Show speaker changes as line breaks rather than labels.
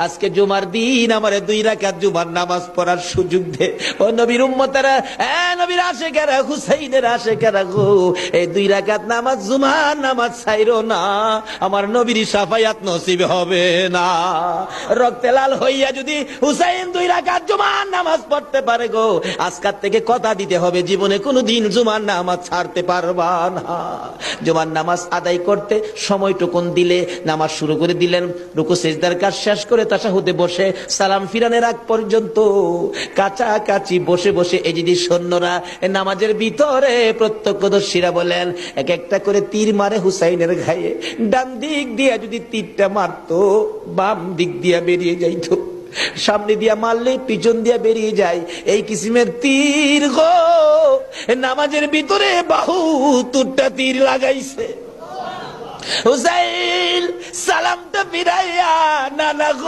আজকে জুমার দিন আমারে 2 রাকাত জুমার নামাজ পড়ার সুযোগ দে। ও নবীর উম্মতেরা, নবীর আশিকেরা, হুসাইনের আশিকেরা গো, এই 2 রাকাত নামাজ জুমার নামাজ ছাইরো না, আমার নবীর শাফায়াত নসিব হবে না। রক্তে লাল হইয়া যদি হুসাইন 2 রাকাত জুমার নামাজ পড়তে পারে গো, আজকাল থেকে কথা দিতে হবে জীবনে কোনোদিন জুমার নামাজ ছাড়তে পারবা না। জুমার নামাজ আদায় করতে সময়টুকুন দিলে নামাজ শুরু করে দিলেন, রুকু সিজদার কাজ শেষ করে তাশাহুদে বসে সালাম ফিরানের আগ পর্যন্ত কাছাকাছি বসে বসে এই যদি সৈন্যরা নামাজের ভিতরে প্রত্যক্ষদর্শীরা বলেন এক একটা করে তীর মারে হুসাইনের গায়ে। ডান দিক দিয়া যদি তীরটা মারতো, বাম দিক দিয়া বেরিয়ে যাইতো, সামনে দিয়া মারলে পিছন দিয়া বেরিয়ে যায়, এই কিসিমের তীর গো নামাজের ভিতরে বাহুতুরটা তীর লাগাইছে। হুসাইন সালামটা ফিরাইয়া নানা গো